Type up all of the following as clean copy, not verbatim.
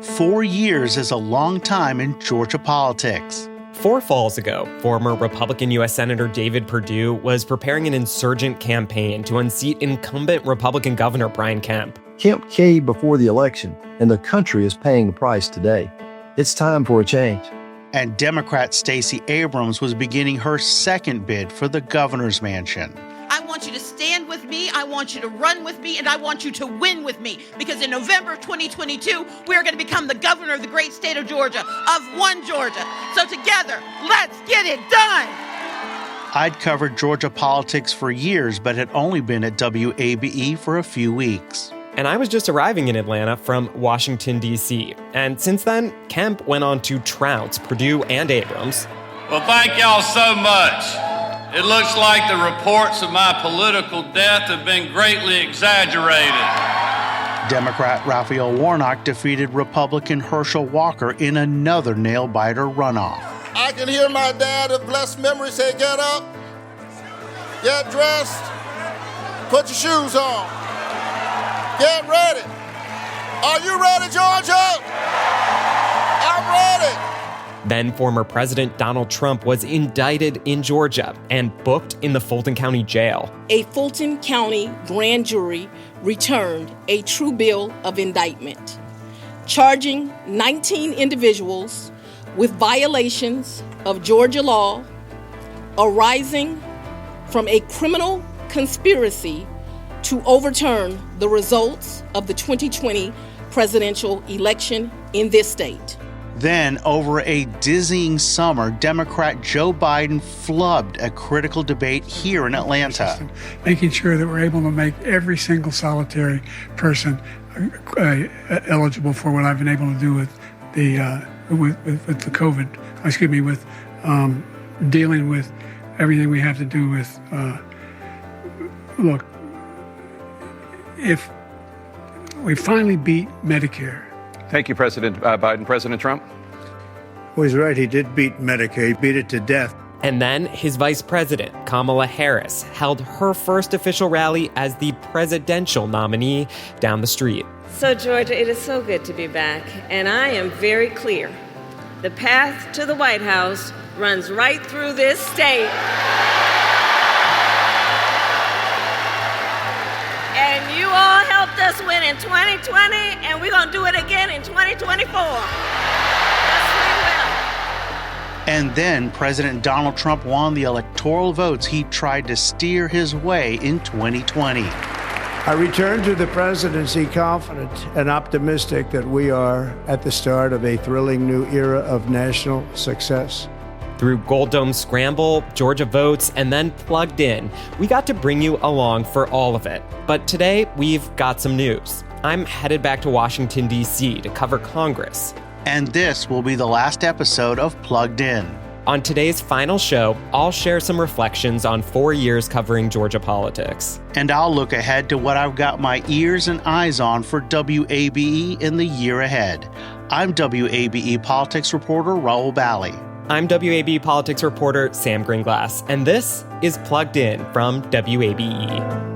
4 years is a long time in Georgia politics. 4 falls ago, former Republican U.S. Senator David Perdue was preparing an insurgent campaign to unseat incumbent Republican Governor Brian Kemp. Kemp caved before the election, and the country is paying the price today. It's time for a change. And Democrat Stacey Abrams was beginning her second bid for the governor's mansion. I want you to stand with me, I want you to run with me, and I want you to win with me. Because in November of 2022, we are going to become the governor of the great state of Georgia, of one Georgia. So together, let's get it done. I'd covered Georgia politics for years, but had only been at WABE for a few weeks. And I was just arriving in Atlanta from Washington, D.C. And since then, Kemp went on to trounce Perdue and Abrams. Well, thank y'all so much. It looks like the reports of my political death have been greatly exaggerated. Democrat Raphael Warnock defeated Republican Herschel Walker in another nail-biter runoff. I can hear my dad of blessed memory say, get up, get dressed, put your shoes on, get ready. Are you ready, Georgia? I'm ready. Then former President Donald Trump was indicted in Georgia and booked in the Fulton County Jail. A Fulton County grand jury returned a true bill of indictment, charging 19 individuals with violations of Georgia law arising from a criminal conspiracy to overturn the results of the 2020 presidential election in this state. Then, over a dizzying summer, Democrat Joe Biden flubbed a critical debate here in Atlanta. Making sure that we're able to make every single solitary person eligible for what I've been able to do with the COVID. With dealing with everything we have to do with. Look, if we finally beat Medicare. Thank you, President Biden. President Trump? Well, he's right. He did beat Medicare. He beat it to death. And then his vice president, Kamala Harris, held her first official rally as the presidential nominee down the street. So, Georgia, it is so good to be back. And I am very clear. The path to the White House runs right through this state. And you all helped us win in 2020, and we're going to do it again in 2024. Yes, we will. And then President Donald Trump won the electoral votes he tried to steer his way in 2020. I return to the presidency confident and optimistic that we are at the start of a thrilling new era of national success. Through Gold Dome Scramble, Georgia Votes, and then Plugged In, we got to bring you along for all of it. But today, we've got some news. I'm headed back to Washington, D.C. to cover Congress. And this will be the last episode of Plugged In. On today's final show, I'll share some reflections on 4 years covering Georgia politics. And I'll look ahead to what I've got my ears and eyes on for WABE in the year ahead. I'm WABE politics reporter Rahul Bali. I'm WABE politics reporter Sam Gringlas, and this is Plugged In from WABE.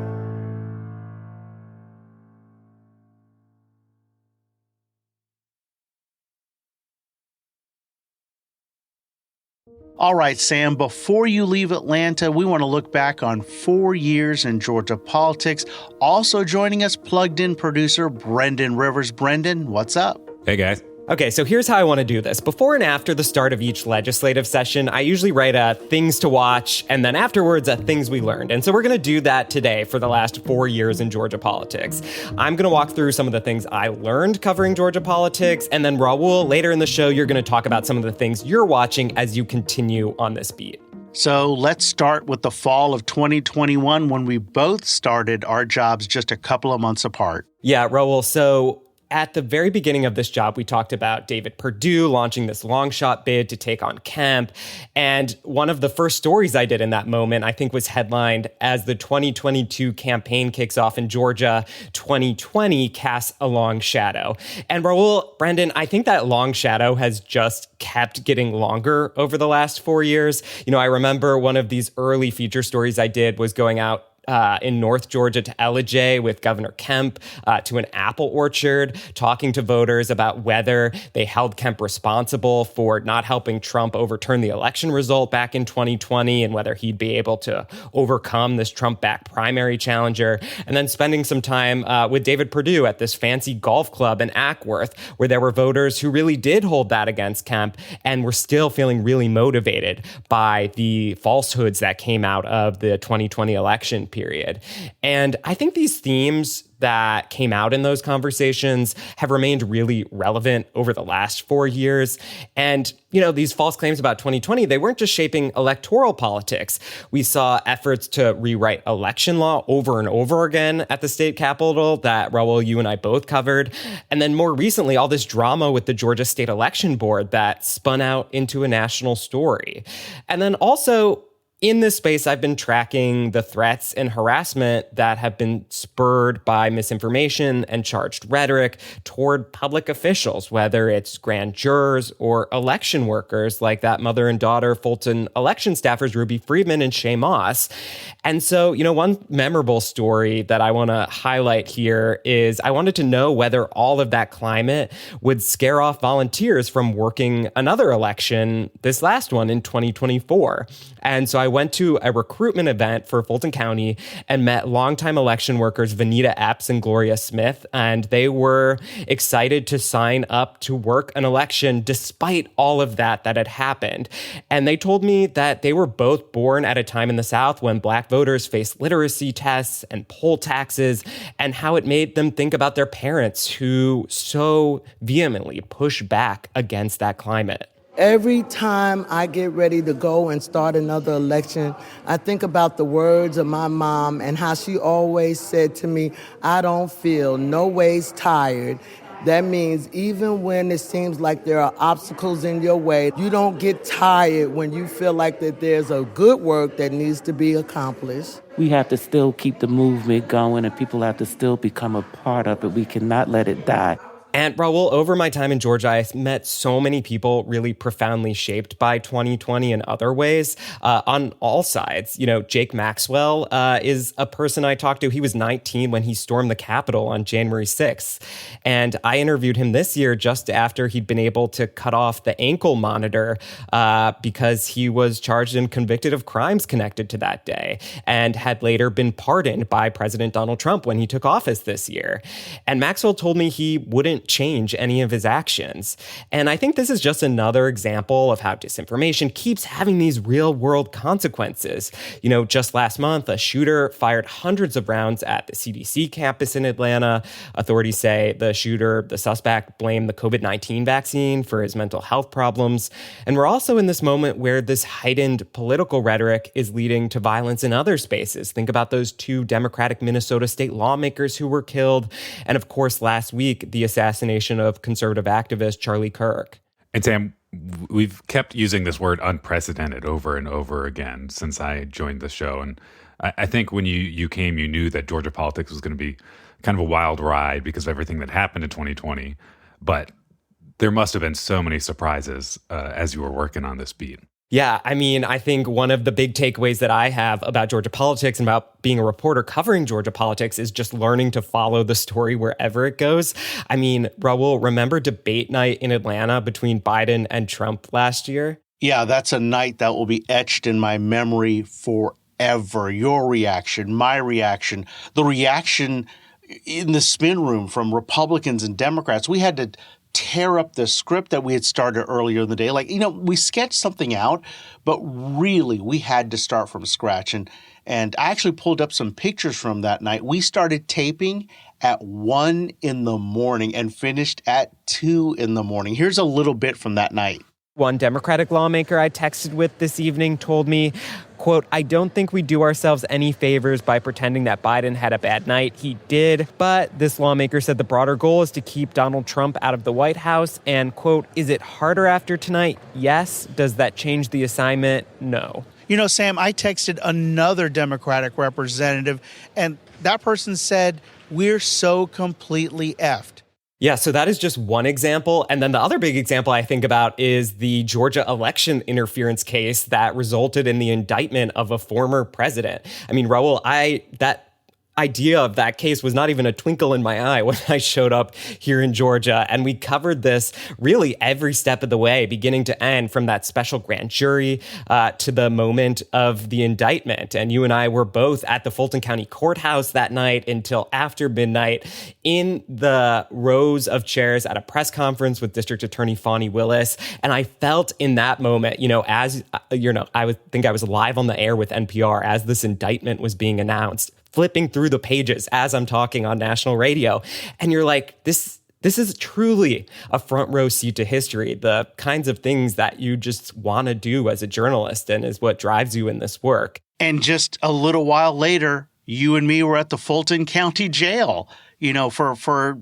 All right, Sam, before you leave Atlanta, we want to look back on 4 years in Georgia politics. Also joining us, Plugged In producer Brendan Rivers. Brendan, what's up? Hey, guys. Okay, so here's how I want to do this. Before and after the start of each legislative session, I usually write a things to watch, and then afterwards a things we learned. And so we're going to do that today for the last 4 years in Georgia politics. I'm going to walk through some of the things I learned covering Georgia politics, and then Rahul, later in the show, you're going to talk about some of the things you're watching as you continue on this beat. So let's start with the fall of 2021 when we both started our jobs just a couple of months apart. Yeah, Rahul, so at the very beginning of this job, we talked about David Perdue launching this long shot bid to take on Kemp. And one of the first stories I did in that moment, I think, was headlined as the 2022 campaign kicks off in Georgia, 2020 casts a long shadow. And Rahul, Brendan, I think that long shadow has just kept getting longer over the last 4 years. You know, I remember one of these early feature stories I did was going out in North Georgia to Ellijay with Governor Kemp, to an apple orchard, talking to voters about whether they held Kemp responsible for not helping Trump overturn the election result back in 2020 and whether he'd be able to overcome this Trump-backed primary challenger, and then spending some time with David Perdue at this fancy golf club in Ackworth, where there were voters who really did hold that against Kemp and were still feeling really motivated by the falsehoods that came out of the 2020 election period. And I think these themes that came out in those conversations have remained really relevant over the last 4 years. And, you know, these false claims about 2020, they weren't just shaping electoral politics. We saw efforts to rewrite election law over and over again at the state capitol that, Rahul, you and I both covered. And then more recently, all this drama with the Georgia State Election Board that spun out into a national story. And then also, in this space, I've been tracking the threats and harassment that have been spurred by misinformation and charged rhetoric toward public officials, whether it's grand jurors or election workers like that mother and daughter Fulton election staffers Ruby Freeman and Shay Moss. And so, you know, one memorable story that I want to highlight here is I wanted to know whether all of that climate would scare off volunteers from working another election, this last one in 2024. And so I went to a recruitment event for Fulton County and met longtime election workers Vanita Epps and Gloria Smith, and they were excited to sign up to work an election despite all of that had happened. And they told me that they were both born at a time in the South when Black voters faced literacy tests and poll taxes, and how it made them think about their parents who so vehemently push back against that climate. Every time I get ready to go and start another election, I think about the words of my mom and how she always said to me, I don't feel no ways tired. That means even when it seems like there are obstacles in your way, you don't get tired when you feel like that there's a good work that needs to be accomplished. We have to still keep the movement going, and people have to still become a part of it. We cannot let it die. And Rahul, over my time in Georgia, I met so many people really profoundly shaped by 2020 in other ways on all sides. You know, Jake Maxwell is a person I talked to. He was 19 when he stormed the Capitol on January 6th. And I interviewed him this year just after he'd been able to cut off the ankle monitor because he was charged and convicted of crimes connected to that day and had later been pardoned by President Donald Trump when he took office this year. And Maxwell told me he wouldn't change any of his actions. And I think this is just another example of how disinformation keeps having these real world consequences. You know, just last month, a shooter fired hundreds of rounds at the CDC campus in Atlanta. Authorities say the suspect blamed the COVID-19 vaccine for his mental health problems. And we're also in this moment where this heightened political rhetoric is leading to violence in other spaces. Think about those 2 Democratic Minnesota state lawmakers who were killed. And of course, last week, the assassination of conservative activist Charlie Kirk. And Sam, we've kept using this word unprecedented over and over again since I joined the show. And I think when you came, you knew that Georgia politics was going to be kind of a wild ride because of everything that happened in 2020. But there must have been so many surprises as you were working on this beat. Yeah, I mean, I think one of the big takeaways that I have about Georgia politics and about being a reporter covering Georgia politics is just learning to follow the story wherever it goes. I mean, Rahul, remember debate night in Atlanta between Biden and Trump last year? Yeah, that's a night that will be etched in my memory forever. Your reaction, my reaction, the reaction in the spin room from Republicans and Democrats. We had to tear up the script that we had started earlier in the day. Like, you know, we sketched something out, but really we had to start from scratch. And I actually pulled up some pictures from that night. We started taping at 1 a.m. and finished at 2 a.m. Here's a little bit from that night. One Democratic lawmaker I texted with this evening told me, quote, I don't think we do ourselves any favors by pretending that Biden had a bad night. He did. But this lawmaker said the broader goal is to keep Donald Trump out of the White House. And, quote, is it harder after tonight? Yes. Does that change the assignment? No. You know, Sam, I texted another Democratic representative, and that person said, we're so completely effed. Yeah, so that is just one example. And then the other big example I think about is the Georgia election interference case that resulted in the indictment of a former president. I mean, Rahul, that idea of that case was not even a twinkle in my eye when I showed up here in Georgia. And we covered this really every step of the way, beginning to end, from that special grand jury to the moment of the indictment. And you and I were both at the Fulton County Courthouse that night until after midnight in the rows of chairs at a press conference with District Attorney Fani Willis. And I felt in that moment, as I would think I was live on the air with NPR as this indictment was being announced, flipping through the pages as I'm talking on national radio. And you're like, this is truly a front row seat to history, the kinds of things that you just want to do as a journalist and is what drives you in this work. And just a little while later, you and me were at the Fulton County Jail, for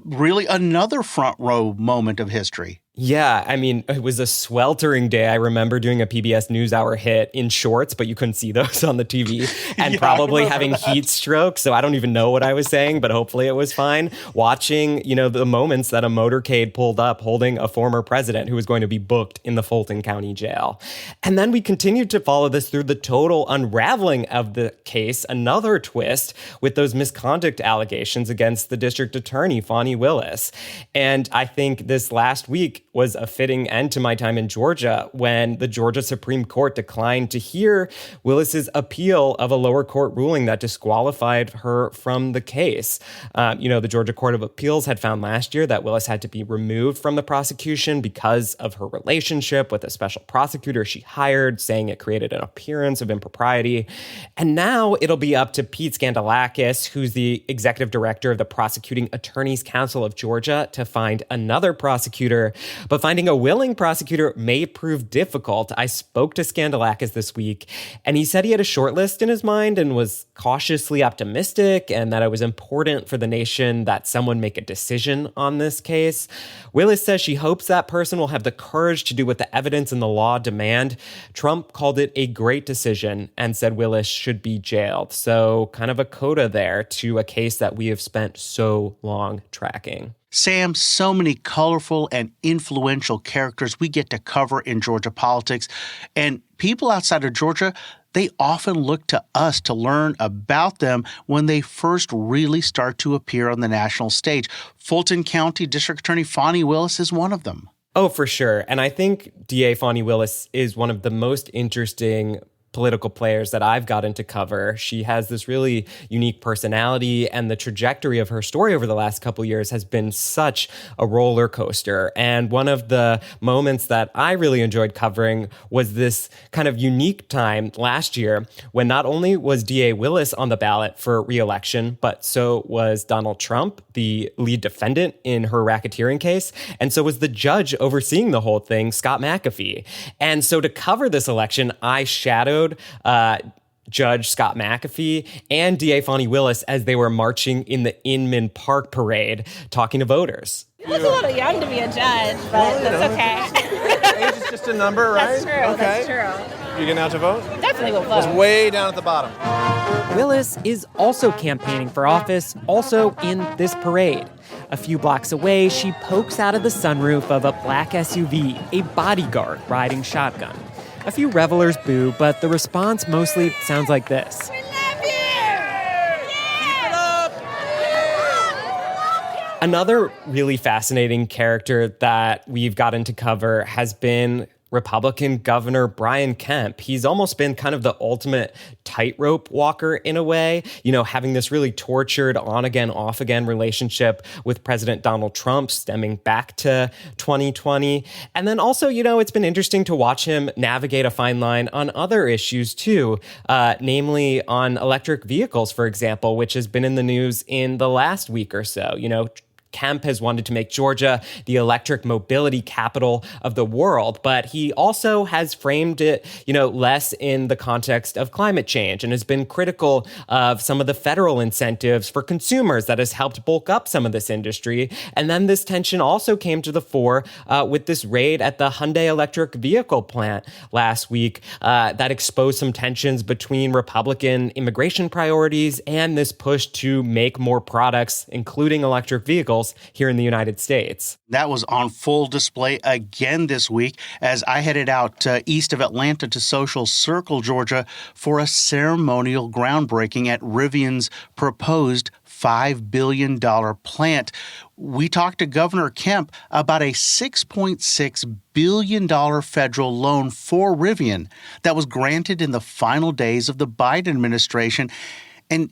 really another front row moment of history. Yeah, I mean, it was a sweltering day. I remember doing a PBS NewsHour hit in shorts, but you couldn't see those on the TV, and probably having heat stroke. So I don't even know what I was saying, but hopefully it was fine. Watching, the moments that a motorcade pulled up holding a former president who was going to be booked in the Fulton County Jail. And then we continued to follow this through the total unraveling of the case, another twist with those misconduct allegations against the district attorney, Fani Willis. And I think this last week was a fitting end to my time in Georgia when the Georgia Supreme Court declined to hear Willis's appeal of a lower court ruling that disqualified her from the case. The Georgia Court of Appeals had found last year that Willis had to be removed from the prosecution because of her relationship with a special prosecutor she hired, saying it created an appearance of impropriety. And now it'll be up to Pete Skandalakis, who's the executive director of the Prosecuting Attorneys Council of Georgia, to find another prosecutor. But finding a willing prosecutor may prove difficult. I spoke to Skandalakis this week, and he said he had a short list in his mind and was cautiously optimistic, and that it was important for the nation that someone make a decision on this case. Willis says she hopes that person will have the courage to do what the evidence and the law demand. Trump called it a great decision and said Willis should be jailed. So kind of a coda there to a case that we have spent so long tracking. Sam, so many colorful and influential characters we get to cover in Georgia politics. And people outside of Georgia, they often look to us to learn about them when they first really start to appear on the national stage. Fulton County District Attorney Fani Willis is one of them. Oh, for sure. And I think DA Fani Willis is one of the most interesting political players that I've gotten to cover. She has this really unique personality, and the trajectory of her story over the last couple of years has been such a roller coaster. And one of the moments that I really enjoyed covering was this kind of unique time last year when not only was DA Willis on the ballot for re-election, but so was Donald Trump, the lead defendant in her racketeering case, and so was the judge overseeing the whole thing, Scott McAfee. And so to cover this election, I shadowed Judge Scott McAfee and DA Fani Willis as they were marching in the Inman Park parade talking to voters. You look a little young to be a judge, but that's okay. Age is just a number, right? That's true, okay. That's true. You getting out to vote? Definitely will vote. It's way down at the bottom. Willis is also campaigning for office, also in this parade. A few blocks away, she pokes out of the sunroof of a black SUV, a bodyguard riding shotgun. A few revelers boo, but the response mostly sounds like this. We love you! Keep it up! Another really fascinating character that we've gotten to cover has been Republican Governor Brian Kemp. He's almost been kind of the ultimate tightrope walker in a way, having this really tortured on-again, off-again relationship with President Donald Trump stemming back to 2020. And then also, it's been interesting to watch him navigate a fine line on other issues too, namely on electric vehicles, for example, which has been in the news in the last week or so. Kemp has wanted to make Georgia the electric mobility capital of the world, but he also has framed it, less in the context of climate change and has been critical of some of the federal incentives for consumers that has helped bulk up some of this industry. And then this tension also came to the fore with this raid at the Hyundai electric vehicle plant last week that exposed some tensions between Republican immigration priorities and this push to make more products, including electric vehicles, vehicles here in the United States. That was on full display again this week as I headed out east of Atlanta to Social Circle, Georgia, for a ceremonial groundbreaking at Rivian's proposed $5 billion plant. We talked to Governor Kemp about a $6.6 billion federal loan for Rivian that was granted in the final days of the Biden administration, and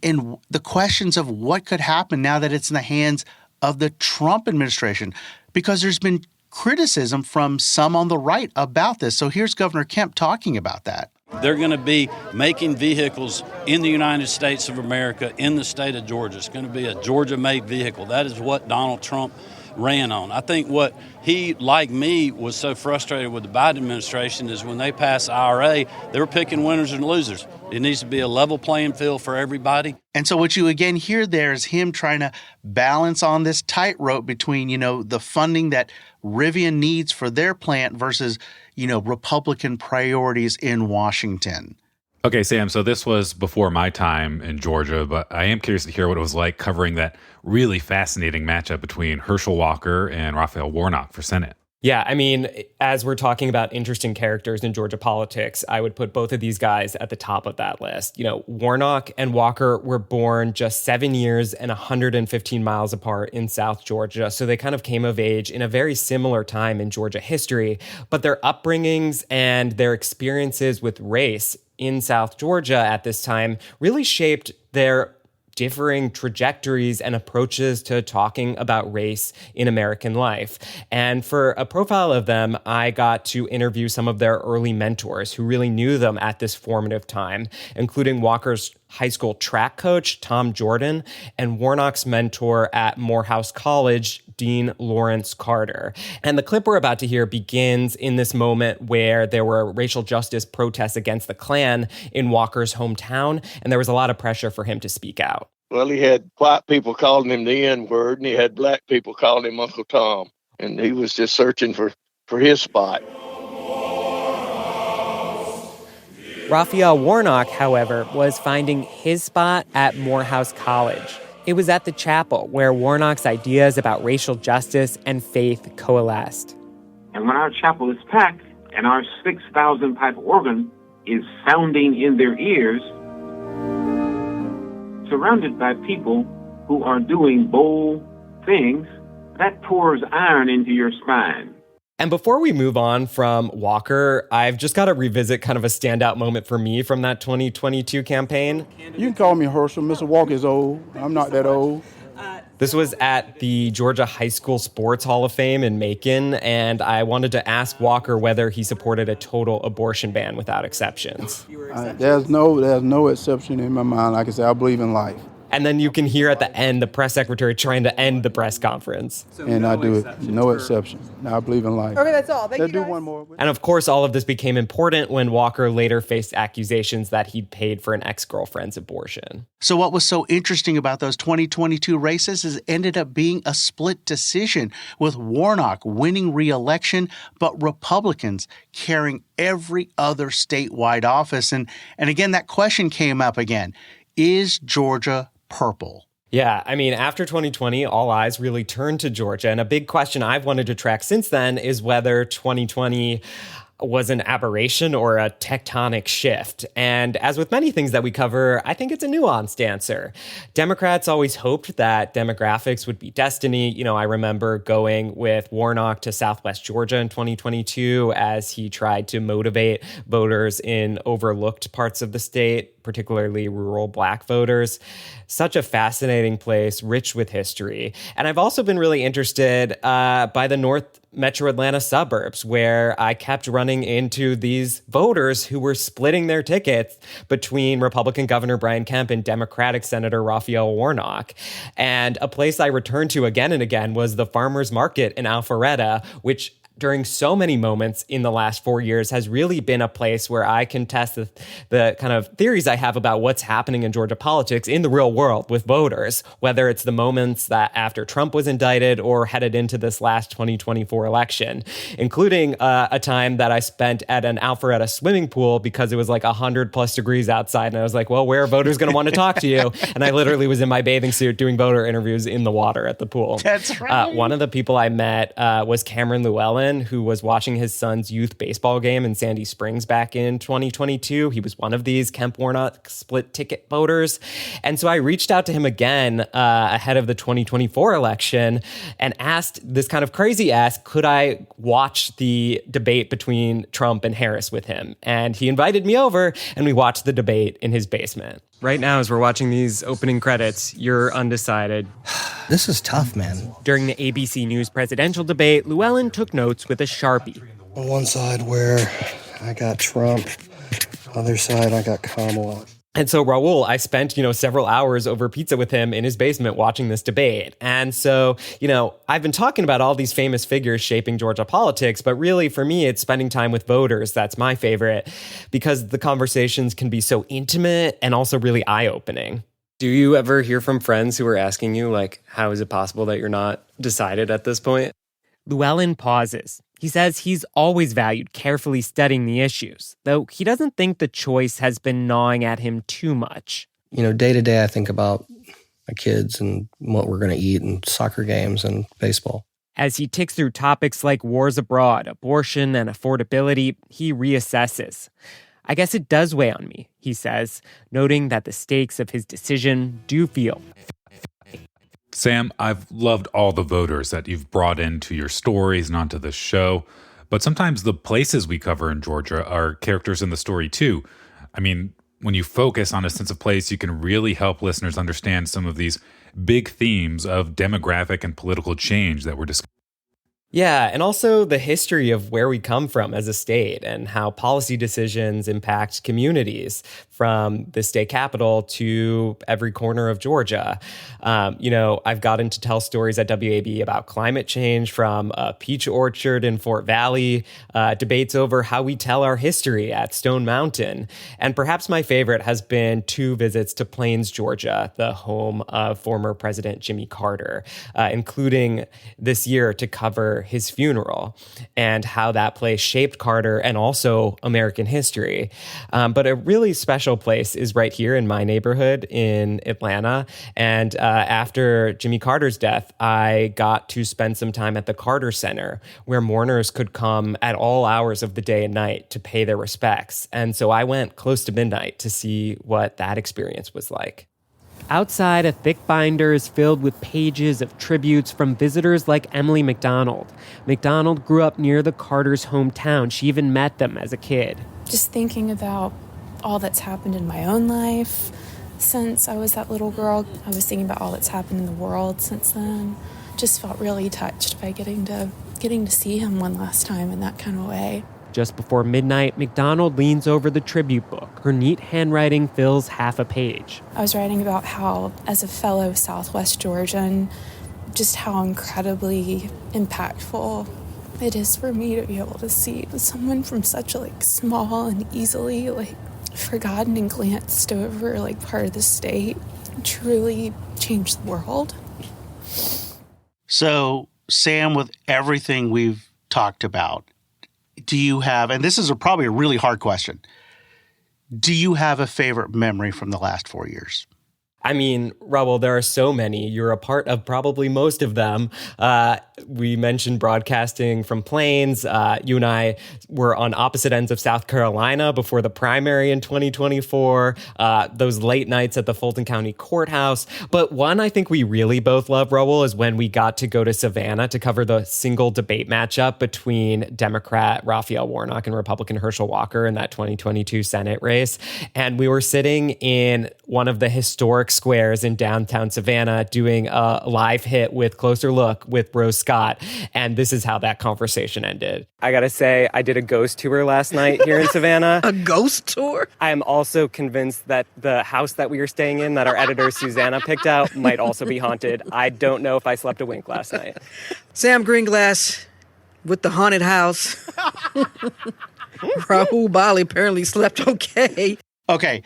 the questions of what could happen now that it's in the hands of the Trump administration, because there's been criticism from some on the right about this. So here's Governor Kemp talking about that. They're going to be making vehicles in the United States of America, in the state of Georgia. It's going to be a Georgia-made vehicle. That is what Donald Trump ran on. I think what he, like me, was so frustrated with the Biden administration is when they passed IRA, they were picking winners and losers. It needs to be a level playing field for everybody. And so what you again hear there is him trying to balance on this tightrope between, the funding that Rivian needs for their plant versus, Republican priorities in Washington. Okay, Sam, so this was before my time in Georgia, but I am curious to hear what it was like covering that really fascinating matchup between Herschel Walker and Raphael Warnock for Senate. Yeah, I mean, as we're talking about interesting characters in Georgia politics, I would put both of these guys at the top of that list. Warnock and Walker were born just 7 years and 115 miles apart in South Georgia. So they kind of came of age in a very similar time in Georgia history. But their upbringings and their experiences with race in South Georgia at this time really shaped their differing trajectories and approaches to talking about race in American life. And for a profile of them, I got to interview some of their early mentors who really knew them at this formative time, including Walker's high school track coach, Tom Jordan, and Warnock's mentor at Morehouse College, Dean Lawrence Carter. And the clip we're about to hear begins in this moment where there were racial justice protests against the Klan in Walker's hometown, and there was a lot of pressure for him to speak out. Well, he had white people calling him the N-word, and he had black people calling him Uncle Tom. And he was just searching for his spot. Raphael Warnock, however, was finding his spot at Morehouse College. It was at the chapel where Warnock's ideas about racial justice and faith coalesced. And when our chapel is packed and our 6,000 pipe organ is sounding in their ears, surrounded by people who are doing bold things, that pours iron into your spine. And before we move on from Walker, I've just got to revisit kind of a standout moment for me from that 2022 campaign. You can call me Herschel. Mr. Walker is old. I'm not that old. This was at the Georgia High School Sports Hall of Fame in Macon, and I wanted to ask Walker whether he supported a total abortion ban without exceptions. There's no exception in my mind. Like I said, I believe in life. And then you can hear at the end the press secretary trying to end the press conference. And I do it. No exception. I believe in life. Okay, that's all. Thank you, do guys. one more. And of course, all of this became important when Walker later faced accusations that he'd paid for an ex-girlfriend's abortion. So what was so interesting about those 2022 races is it ended up being a split decision, with Warnock winning re-election, but Republicans carrying every other statewide office. And again, that question came up again. Is Georgia purple? Yeah, I mean, after 2020, all eyes really turned to Georgia. And a big question I've wanted to track since then is whether 2020 was an aberration or a tectonic shift. And as with many things that we cover, I think it's a nuanced answer. Democrats always hoped that demographics would be destiny. I remember going with Warnock to Southwest Georgia in 2022 as he tried to motivate voters in overlooked parts of the state, particularly rural Black voters. Such a fascinating place, rich with history. And I've also been really interested by the North Metro Atlanta suburbs, where I kept running into these voters who were splitting their tickets between Republican Governor Brian Kemp and Democratic Senator Raphael Warnock. And a place I returned to again and again was the Farmers Market in Alpharetta, which during so many moments in the last 4 years has really been a place where I can test the kind of theories I have about what's happening in Georgia politics in the real world with voters, whether it's the moments that after Trump was indicted or headed into this last 2024 election, including a time that I spent at an Alpharetta swimming pool because it was like 100 plus degrees outside. And I was like, well, where are voters going to want to talk to you? And I literally was in my bathing suit doing voter interviews in the water at the pool. That's right. One of the people I met was Cameron Llewellyn, who was watching his son's youth baseball game in Sandy Springs back in 2022. He was one of these Kemp Warnock split ticket voters. And so I reached out to him again ahead of the 2024 election and asked this kind of crazy ask, could I watch the debate between Trump and Harris with him? And he invited me over and we watched the debate in his basement. Right now, as we're watching these opening credits, you're undecided. This is tough, man. During the ABC News presidential debate, Llewellyn took notes with a Sharpie. On one side where I got Trump, other side I got Kamala. And so Rahul, I spent, several hours over pizza with him in his basement watching this debate. And so, I've been talking about all these famous figures shaping Georgia politics, but really for me, it's spending time with voters. That's my favorite because the conversations can be so intimate and also really eye-opening. Do you ever hear from friends who are asking you, like, how is it possible that you're not decided at this point? Llewellyn pauses. He says he's always valued carefully studying the issues, though he doesn't think the choice has been gnawing at him too much. Day to day, I think about my kids and what we're going to eat and soccer games and baseball. As he ticks through topics like wars abroad, abortion, and affordability, he reassesses. I guess it does weigh on me, he says, noting that the stakes of his decision do feel. Sam, I've loved all the voters that you've brought into your stories and onto the show, but sometimes the places we cover in Georgia are characters in the story too. I mean, when you focus on a sense of place, you can really help listeners understand some of these big themes of demographic and political change that we're discussing. Yeah, and also the history of where we come from as a state and how policy decisions impact communities from the state capital to every corner of Georgia. I've gotten to tell stories at WABE about climate change from a peach orchard in Fort Valley, debates over how we tell our history at Stone Mountain. And perhaps my favorite has been 2 visits to Plains, Georgia, the home of former President Jimmy Carter, including this year to cover his funeral and how that place shaped Carter and also American history. But a really special place is right here in my neighborhood in Atlanta. And after Jimmy Carter's death, I got to spend some time at the Carter Center, where mourners could come at all hours of the day and night to pay their respects. And so I went close to midnight to see what that experience was like. Outside, a thick binder is filled with pages of tributes from visitors like Emily McDonald. McDonald grew up near the Carters' hometown. She even met them as a kid. Just thinking about all that's happened in my own life since I was that little girl. I was thinking about all that's happened in the world since then. Just felt really touched by getting to see him one last time in that kind of way. Just before midnight, McDonald leans over the tribute book. Her neat handwriting fills half a page. I was writing about how, as a fellow Southwest Georgian, just how incredibly impactful it is for me to be able to see someone from such a small and easily forgotten and glanced over part of the state truly change the world. So, Sam, with everything we've talked about, do you have, and this is probably a really hard question, do you have a favorite memory from the last 4 years? I mean, Rahul, there are so many. You're a part of probably most of them. We mentioned broadcasting from Plains. You and I were on opposite ends of South Carolina before the primary in 2024. Those late nights at the Fulton County Courthouse. But one I think we really both love, Rahul, is when we got to go to Savannah to cover the single debate matchup between Democrat Raphael Warnock and Republican Herschel Walker in that 2022 Senate race. And we were sitting in one of the historic squares in downtown Savannah doing a live hit with Closer Look with Rose Scott. And this is how that conversation ended. I gotta say, I did a ghost tour last night here in Savannah. A ghost tour? I am also convinced that the house that we were staying in, that our editor Susanna picked out, might also be haunted. I don't know if I slept a wink last night. Sam Gringlas, with the haunted house. Rahul Bali apparently slept okay. Okay,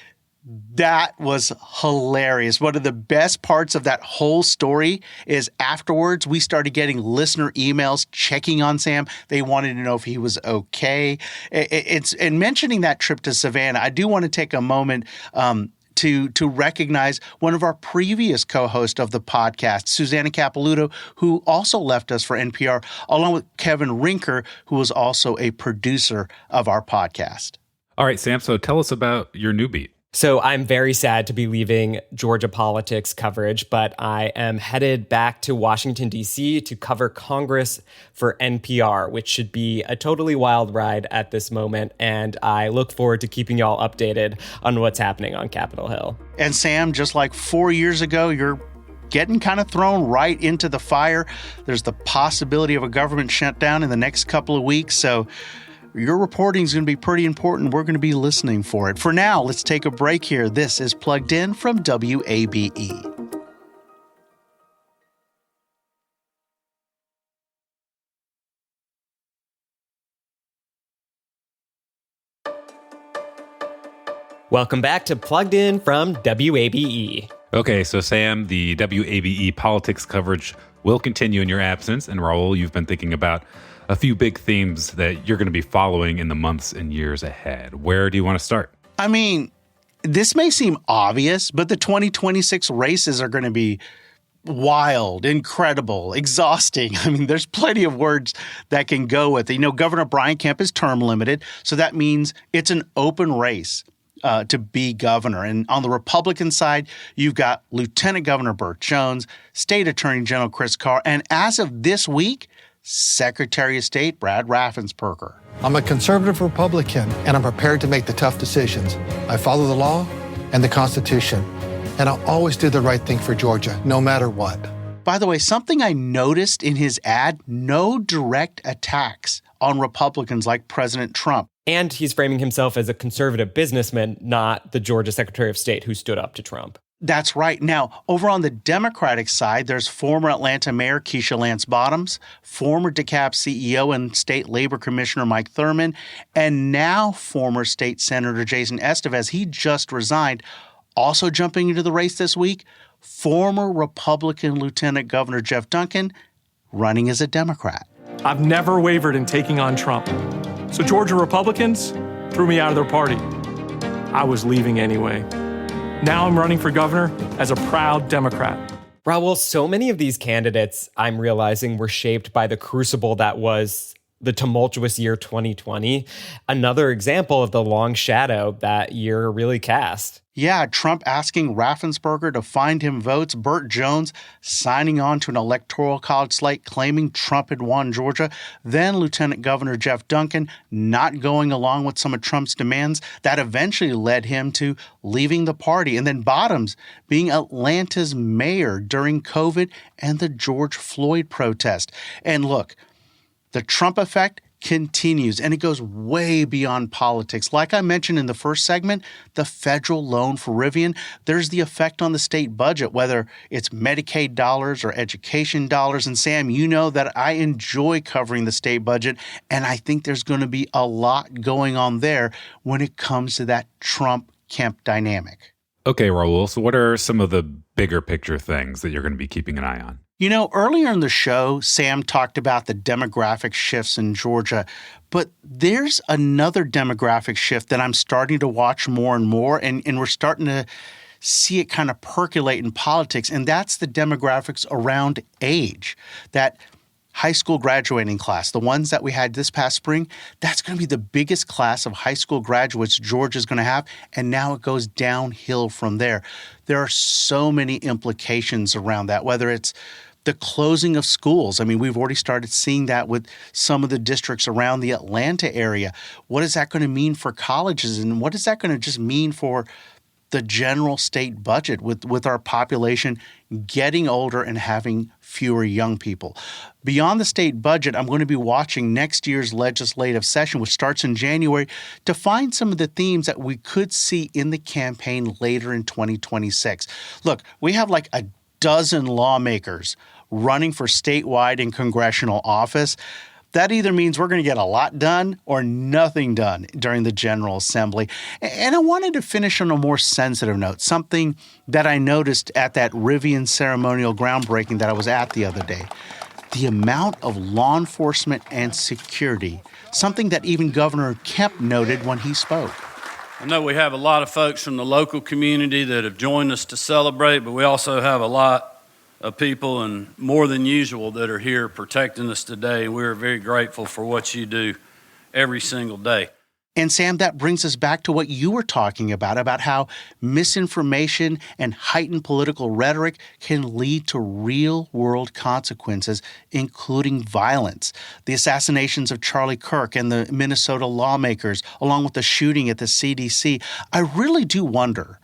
that was hilarious. One of the best parts of that whole story is afterwards we started getting listener emails checking on Sam. They wanted to know if he was okay. And mentioning that trip to Savannah, I do want to take a moment to recognize one of our previous co-hosts of the podcast, Susanna Capilouto, who also left us for NPR, along with Kevin Rinker, who was also a producer of our podcast. All right, Sam, so tell us about your new beat. So I'm very sad to be leaving Georgia politics coverage, but I am headed back to Washington, D.C. to cover Congress for NPR, which should be a totally wild ride at this moment. And I look forward to keeping y'all updated on what's happening on Capitol Hill. And Sam, just like 4 years ago, you're getting kind of thrown right into the fire. There's the possibility of a government shutdown in the next couple of weeks. So your reporting is going to be pretty important. We're going to be listening for it. For now, let's take a break here. This is Plugged In from WABE. Welcome back to Plugged In from WABE. Okay, so Sam, the WABE politics coverage will continue in your absence. And Rahul, you've been thinking about a few big themes that you're going to be following in the months and years ahead. Where do you want to start? I mean, this may seem obvious, but the 2026 races are going to be wild, incredible, exhausting. I mean, there's plenty of words that can go with it. You know, Governor Brian Kemp is term limited, so that means it's an open race to be governor. And on the Republican side, you've got Lieutenant Governor Burt Jones, State Attorney General Chris Carr, and as of this week, Secretary of State Brad Raffensperger. I'm a conservative Republican, and I'm prepared to make the tough decisions. I follow the law and the Constitution, and I'll always do the right thing for Georgia, no matter what. By the way, something I noticed in his ad, no direct attacks on Republicans like President Trump. And he's framing himself as a conservative businessman, not the Georgia Secretary of State who stood up to Trump. That's right. Now, over on the Democratic side, there's former Atlanta Mayor Keisha Lance Bottoms, former DeKalb CEO and State Labor Commissioner Mike Thurmond, and now former State Senator Jason Estevez. He just resigned. Also jumping into the race this week, former Republican Lieutenant Governor Jeff Duncan, running as a Democrat. I've never wavered in taking on Trump. So Georgia Republicans threw me out of their party. I was leaving anyway. Now I'm running for governor as a proud Democrat. Rahul, so many of these candidates, I'm realizing, were shaped by the crucible that was the tumultuous year 2020. Another example of the long shadow that year really cast. Yeah, Trump asking Raffensperger to find him votes, Burt Jones signing on to an electoral college slate claiming Trump had won Georgia, then Lieutenant Governor Jeff Duncan not going along with some of Trump's demands. That eventually led him to leaving the party, and then Bottoms being Atlanta's mayor during COVID and the George Floyd protest. And look, the Trump effect continues, and it goes way beyond politics. Like I mentioned in the first segment, the federal loan for Rivian, there's the effect on the state budget, whether it's Medicaid dollars or education dollars. And Sam, you know that I enjoy covering the state budget, and I think there's going to be a lot going on there when it comes to that Trump-Kemp dynamic. Okay, Rahul, so what are some of the bigger picture things that you're going to be keeping an eye on? You know, earlier in the show, Sam talked about the demographic shifts in Georgia, but there's another demographic shift that I'm starting to watch more and more, and we're starting to see it kind of percolate in politics, and that's the demographics around age. That high school graduating class, the ones that we had this past spring, that's going to be the biggest class of high school graduates Georgia's going to have, and now it goes downhill from there. There are so many implications around that, whether it's the closing of schools. I mean, we've already started seeing that with some of the districts around the Atlanta area. What is that going to mean for colleges, and what is that going to just mean for the general state budget with our population getting older and having fewer young people? Beyond the state budget, I'm going to be watching next year's legislative session, which starts in January, to find some of the themes that we could see in the campaign later in 2026. Look, we have like a dozen lawmakers running for statewide and congressional office. that either means we're going to get a lot done or nothing done during the General Assembly. And I wanted to finish on a more sensitive note, something that I noticed at that Rivian ceremonial groundbreaking that I was at the other day. The amount of law enforcement and security, something that even Governor Kemp noted when he spoke. I know we have a lot of folks from the local community that have joined us to celebrate, but we also have a lot of people, and more than usual, that are here protecting us today. We're very grateful for what you do every single day. And Sam, that brings us back to what you were talking about how misinformation and heightened political rhetoric can lead to real-world consequences, including violence. The assassinations of Charlie Kirk and the Minnesota lawmakers, along with the shooting at the CDC. I really do wonder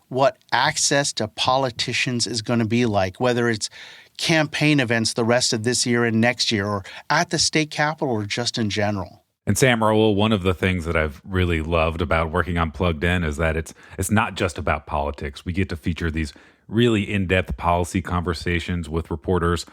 what access to politicians is going to be like, whether it's campaign events the rest of this year and next year, or at the state capitol, or just in general. And Sam, Rahul, one of the things that I've really loved about working on Plugged In is that it's not just about politics. We get to feature these really in-depth policy conversations with reporters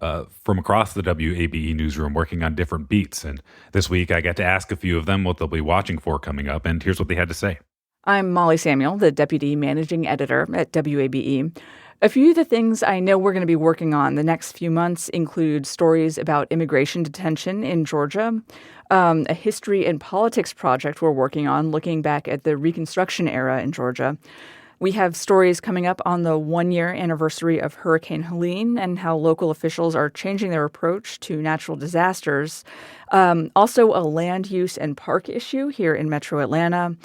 from across the WABE newsroom working on different beats. And this week I got to ask a few of them what they'll be watching for coming up, and here's what they had to say. I'm Molly Samuel, the Deputy Managing Editor at WABE. A few of the things I know we're going to be working on the next few months include stories about immigration detention in Georgia, a history and politics project we're working on looking back at the Reconstruction era in Georgia. We have stories coming up on the one-year anniversary of Hurricane Helene and how local officials are changing their approach to natural disasters. Also a land use and park issue here in Metro Atlanta.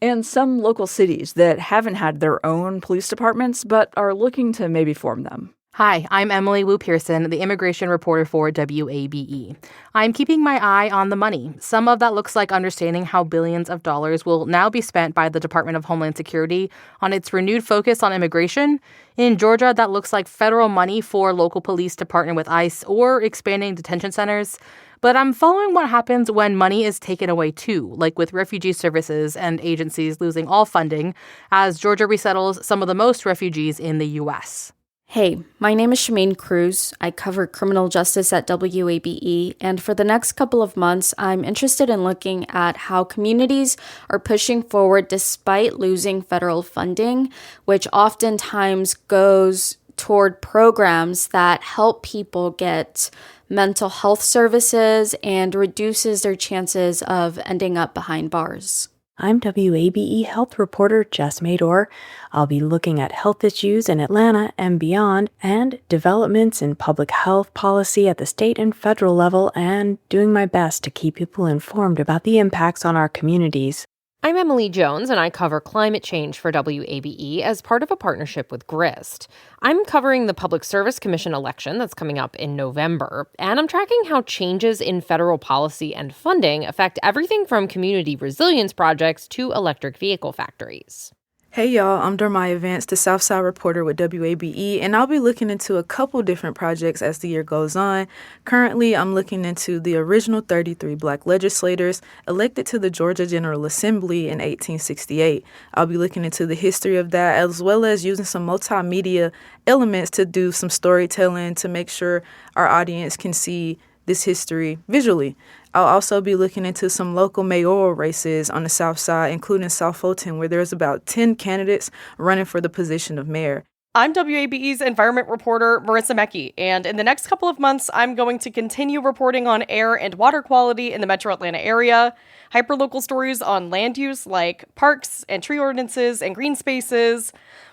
And some local cities that haven't had their own police departments but are looking to maybe form them. Hi, I'm Emily Wu Pearson, the immigration reporter for WABE. I'm keeping my eye on the money. Some of that looks like understanding how billions of dollars will now be spent by the Department of Homeland Security on its renewed focus on immigration. In Georgia, that looks like federal money for local police to partner with ICE or expanding detention centers. But I'm following what happens when money is taken away too, like with refugee services and agencies losing all funding as Georgia resettles some of the most refugees in the U.S. Hey, my name is Shameen Cruz. I cover criminal justice at WABE, and for the next couple of months, I'm interested in looking at how communities are pushing forward despite losing federal funding, which oftentimes goes toward programs that help people get mental health services and reduces their chances of ending up behind bars. I'm WABE health reporter Jess Mador. I'll be looking at health issues in Atlanta and beyond, and developments in public health policy at the state and federal level, and doing my best to keep people informed about the impacts on our communities. I'm Emily Jones, and I cover climate change for WABE as part of a partnership with GRIST. I'm covering the Public Service Commission election that's coming up in November, and I'm tracking how changes in federal policy and funding affect everything from community resilience projects to electric vehicle factories. Hey y'all, I'm Dormaya Vance, the Southside reporter with WABE, and I'll be looking into a couple different projects as the year goes on. Currently, I'm looking into the original 33 black legislators elected to the Georgia General Assembly in 1868. I'll be looking into the history of that, as well as using some multimedia elements to do some storytelling to make sure our audience can see this history visually. I'll also be looking into some local mayoral races on the South Side, including South Fulton, where there's about 10 candidates running for the position of mayor. I'm WABE's environment reporter, Marissa Mecki, and in the next couple of months, I'm going to continue reporting on air and water quality in the Metro Atlanta area, hyperlocal stories on land use like parks and tree ordinances and green spaces.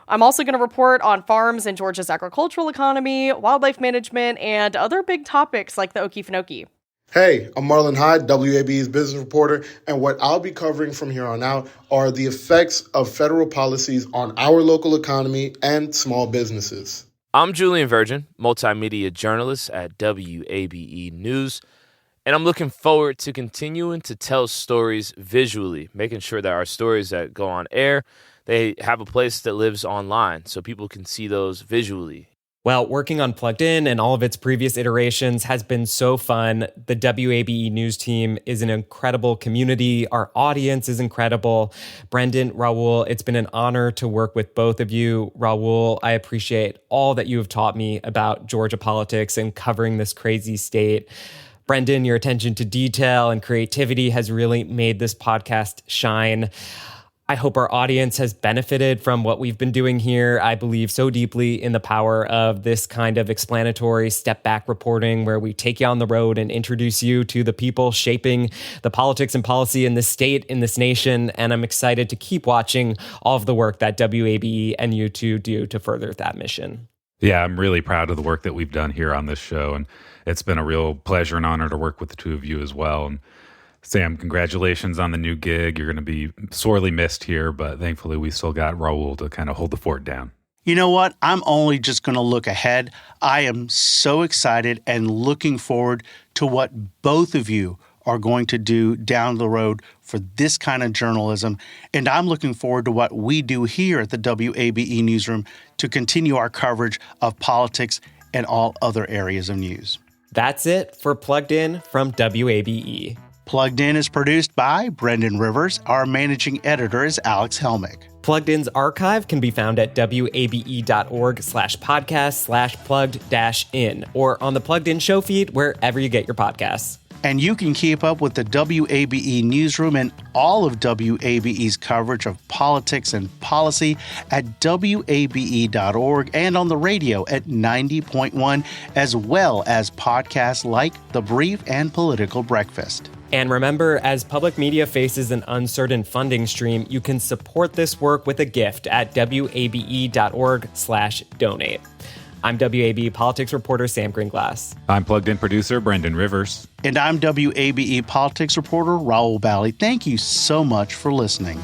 I'm also going to report on farms in Georgia's agricultural economy, wildlife management, and other big topics like the Okefenokee. Hey, I'm Marlon Hyde, WABE's business reporter, and what I'll be covering from here on out are the effects of federal policies on our local economy and small businesses. I'm Julian Virgin, multimedia journalist at WABE News, and I'm looking forward to continuing to tell stories visually, making sure that our stories that go on air, they have a place that lives online so people can see those visually. Well, working on Plugged In and all of its previous iterations has been so fun. The WABE News team is an incredible community. Our audience is incredible. Brendan, Rahul, it's been an honor to work with both of you. Rahul, I appreciate all that you have taught me about Georgia politics and covering this crazy state. Brendan, your attention to detail and creativity has really made this podcast shine. I hope our audience has benefited from what we've been doing here. I believe so deeply in the power of this kind of explanatory step-back reporting where we take you on the road and introduce you to the people shaping the politics and policy in this state, in this nation. And I'm excited to keep watching all of the work that WABE and you two do to further that mission. Yeah, I'm really proud of the work that we've done here on this show. And it's been a real pleasure and honor to work with the two of you as well. And Sam, congratulations on the new gig. You're going to be sorely missed here, but thankfully we still got Rahul to kind of hold the fort down. You know what? I'm only just going to look ahead. I am so excited and looking forward to what both of you are going to do down the road for this kind of journalism. And I'm looking forward to what we do here at the WABE Newsroom to continue our coverage of politics and all other areas of news. That's it for Plugged In from WABE. Plugged In is produced by Brendan Rivers. Our managing editor is Alex Helmick. Plugged In's archive can be found at wabe.org/podcast/plugged-in or on the Plugged In show feed wherever you get your podcasts. And you can keep up with the WABE Newsroom and all of WABE's coverage of politics and policy at wabe.org and on the radio at 90.1, as well as podcasts like The Brief and Political Breakfast. And remember, as public media faces an uncertain funding stream, you can support this work with a gift at wabe.org/donate. I'm WABE politics reporter Sam Gringlas. I'm Plugged In producer Brendan Rivers. And I'm WABE politics reporter Rahul Bali. Thank you so much for listening.